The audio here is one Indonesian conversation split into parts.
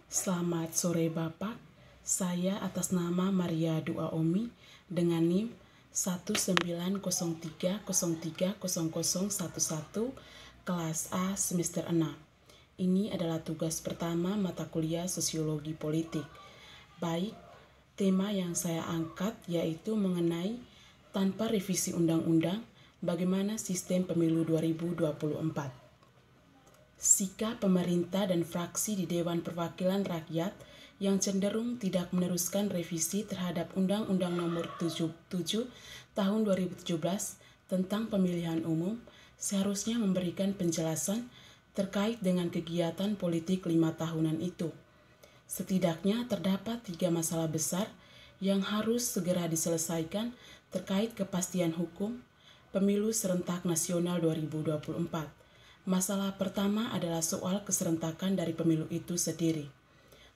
Selamat sore Bapak, saya atas nama Maria Dua Omi dengan NIM 19030300011 kelas A semester 6. Ini adalah tugas pertama mata kuliah Sosiologi Politik. Baik, tema yang saya angkat yaitu mengenai tanpa revisi undang-undang bagaimana sistem pemilu 2024. Sikap pemerintah dan fraksi di Dewan Perwakilan Rakyat yang cenderung tidak meneruskan revisi terhadap Undang-Undang Nomor 7 Tahun 2017 tentang Pemilihan Umum seharusnya memberikan penjelasan terkait dengan kegiatan politik 5 tahunan itu. Setidaknya terdapat 3 masalah besar yang harus segera diselesaikan terkait kepastian hukum Pemilu Serentak Nasional 2024. Masalah pertama adalah soal keserentakan dari pemilu itu sendiri.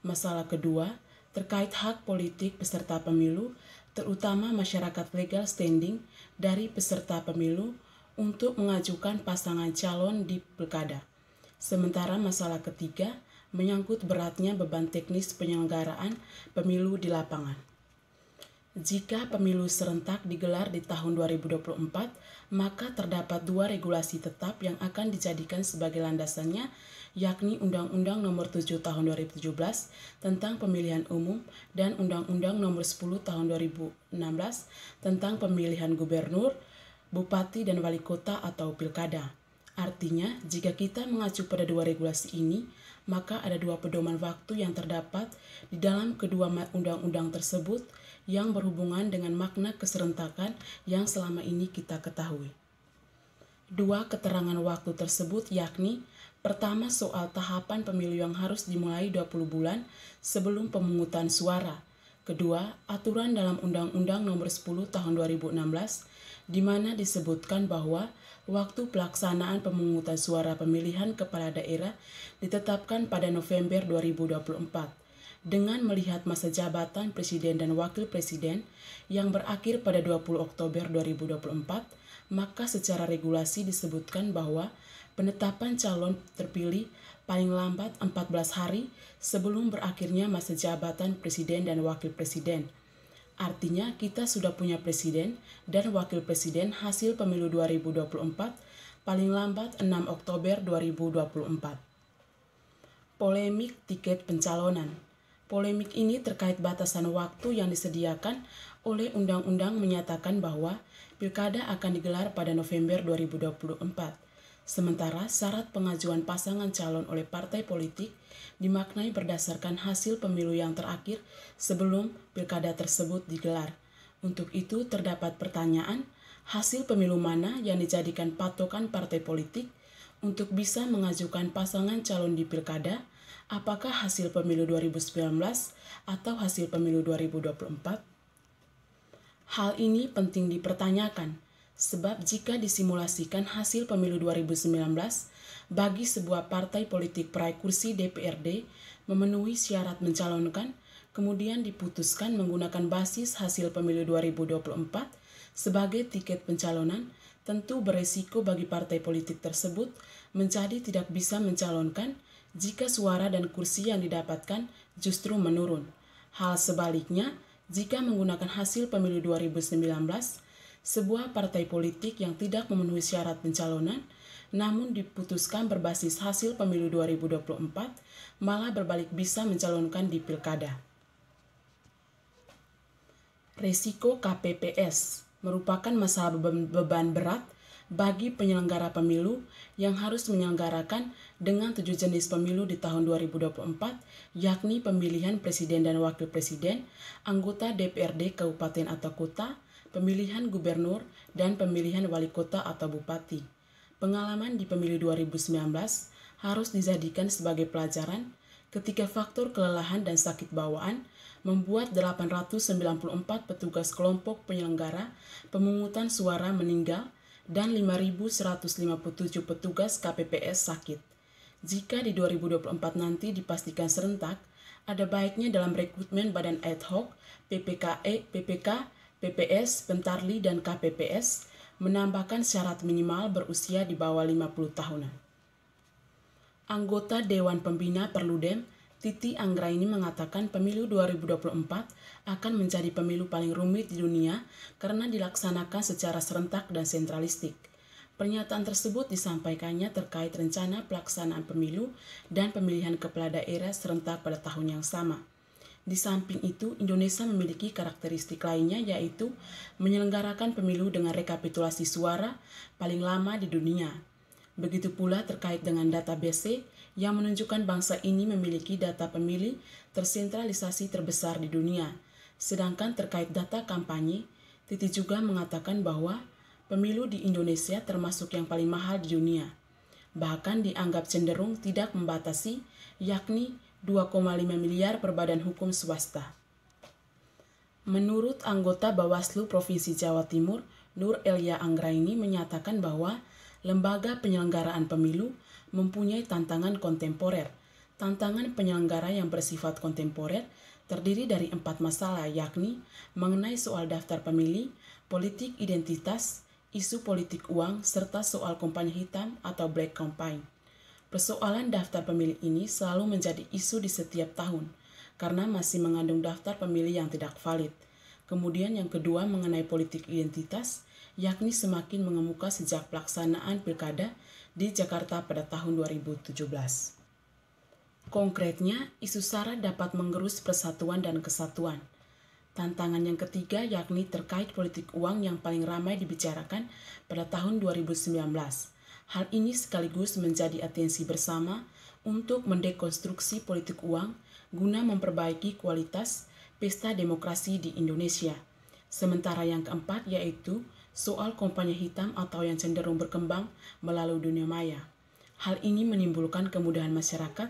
Masalah kedua terkait hak politik peserta pemilu, terutama masyarakat legal standing dari peserta pemilu untuk mengajukan pasangan calon di pilkada. Sementara masalah ketiga menyangkut beratnya beban teknis penyelenggaraan pemilu di lapangan. Jika pemilu serentak digelar di tahun 2024, maka terdapat 2 regulasi tetap yang akan dijadikan sebagai landasannya, yakni Undang-Undang Nomor 7 Tahun 2017 tentang Pemilihan Umum dan Undang-Undang Nomor 10 Tahun 2016 tentang Pemilihan Gubernur, Bupati, dan Wali Kota atau Pilkada. Artinya, jika kita mengacu pada 2 regulasi ini, maka ada 2 pedoman waktu yang terdapat di dalam kedua undang-undang tersebut yang berhubungan dengan makna keserentakan yang selama ini kita ketahui. 2 keterangan waktu tersebut yakni pertama soal tahapan pemilu yang harus dimulai 20 bulan sebelum pemungutan suara. Kedua, aturan dalam Undang-Undang Nomor 10 Tahun 2016 di mana disebutkan bahwa waktu pelaksanaan pemungutan suara pemilihan kepala daerah ditetapkan pada November 2024. Dengan melihat masa jabatan Presiden dan Wakil Presiden yang berakhir pada 20 Oktober 2024, maka secara regulasi disebutkan bahwa penetapan calon terpilih paling lambat 14 hari sebelum berakhirnya masa jabatan Presiden dan Wakil Presiden. Artinya kita sudah punya Presiden dan Wakil Presiden hasil pemilu 2024 paling lambat 6 Oktober 2024. Polemik tiket pencalonan. Polemik ini terkait batasan waktu yang disediakan oleh undang-undang menyatakan bahwa pilkada akan digelar pada November 2024. Sementara syarat pengajuan pasangan calon oleh partai politik dimaknai berdasarkan hasil pemilu yang terakhir sebelum pilkada tersebut digelar. Untuk itu terdapat pertanyaan, hasil pemilu mana yang dijadikan patokan partai politik untuk bisa mengajukan pasangan calon di pilkada? Apakah hasil pemilu 2019 atau hasil pemilu 2024? Hal ini penting dipertanyakan, sebab jika disimulasikan hasil pemilu 2019 bagi sebuah partai politik peraih kursi DPRD memenuhi syarat mencalonkan, kemudian diputuskan menggunakan basis hasil pemilu 2024 sebagai tiket pencalonan, tentu beresiko bagi partai politik tersebut menjadi tidak bisa mencalonkan jika suara dan kursi yang didapatkan justru menurun. Hal sebaliknya, jika menggunakan hasil pemilu 2019, sebuah partai politik yang tidak memenuhi syarat pencalonan, namun diputuskan berbasis hasil pemilu 2024, malah berbalik bisa mencalonkan di pilkada. Resiko KPPS merupakan masalah beban berat bagi penyelenggara pemilu yang harus menyelenggarakan dengan 7 jenis pemilu di tahun 2024, yakni pemilihan presiden dan wakil presiden, anggota DPRD kabupaten atau kota, pemilihan gubernur, dan pemilihan wali kota atau bupati. Pengalaman di pemilu 2019 harus dijadikan sebagai pelajaran ketika faktor kelelahan dan sakit bawaan membuat 894 petugas kelompok penyelenggara pemungutan suara meninggal dan 5.157 petugas KPPS sakit. Jika di 2024 nanti dipastikan serentak, ada baiknya dalam rekrutmen badan ad hoc, PPK, PPS, Pentarli, dan KPPS menambahkan syarat minimal berusia di bawah 50 tahunan. Anggota Dewan Pembina Perludem Titi Anggraini mengatakan pemilu 2024 akan menjadi pemilu paling rumit di dunia karena dilaksanakan secara serentak dan sentralistik. Pernyataan tersebut disampaikannya terkait rencana pelaksanaan pemilu dan pemilihan kepala daerah serentak pada tahun yang sama. Di samping itu, Indonesia memiliki karakteristik lainnya yaitu menyelenggarakan pemilu dengan rekapitulasi suara paling lama di dunia. Begitu pula terkait dengan database yang menunjukkan bangsa ini memiliki data pemilih tersentralisasi terbesar di dunia. Sedangkan terkait data kampanye, Titi juga mengatakan bahwa pemilu di Indonesia termasuk yang paling mahal di dunia. Bahkan dianggap cenderung tidak membatasi, yakni 2,5 miliar per badan hukum swasta. Menurut anggota Bawaslu Provinsi Jawa Timur, Nur Elia Anggraini menyatakan bahwa lembaga penyelenggaraan pemilu mempunyai tantangan kontemporer. Tantangan penyelenggara yang bersifat kontemporer terdiri dari 4 masalah, yakni mengenai soal daftar pemilih, politik identitas, isu politik uang, serta soal kampanye hitam atau black campaign. Persoalan daftar pemilih ini selalu menjadi isu di setiap tahun, karena masih mengandung daftar pemilih yang tidak valid. Kemudian yang kedua mengenai politik identitas, yakni semakin mengemuka sejak pelaksanaan pilkada di Jakarta pada tahun 2017. Konkretnya, isu SARA dapat menggerus persatuan dan kesatuan. Tantangan yang ketiga yakni terkait politik uang yang paling ramai dibicarakan pada tahun 2019. Hal ini sekaligus menjadi atensi bersama untuk mendekonstruksi politik uang guna memperbaiki kualitas pesta demokrasi di Indonesia. Sementara yang keempat yaitu soal kampanye hitam atau yang cenderung berkembang melalui dunia maya. Hal ini menimbulkan kemudahan masyarakat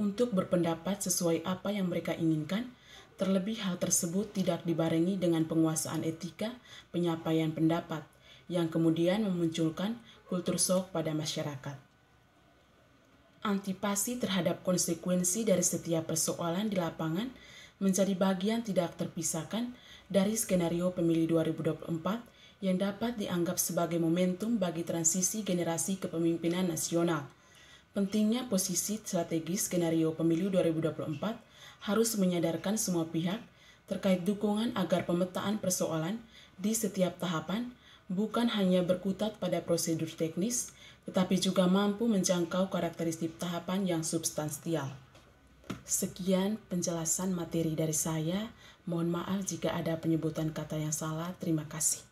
untuk berpendapat sesuai apa yang mereka inginkan, terlebih hal tersebut tidak dibarengi dengan penguasaan etika penyampaian pendapat, yang kemudian memunculkan kultur shock pada masyarakat. Antipasi terhadap konsekuensi dari setiap persoalan di lapangan menjadi bagian tidak terpisahkan dari skenario pemilu 2024 yang dapat dianggap sebagai momentum bagi transisi generasi kepemimpinan nasional. Pentingnya posisi strategis skenario pemilu 2024 harus menyadarkan semua pihak terkait dukungan agar pemetaan persoalan di setiap tahapan bukan hanya berkutat pada prosedur teknis, tetapi juga mampu menjangkau karakteristik tahapan yang substansial. Sekian penjelasan materi dari saya. Mohon maaf jika ada penyebutan kata yang salah. Terima kasih.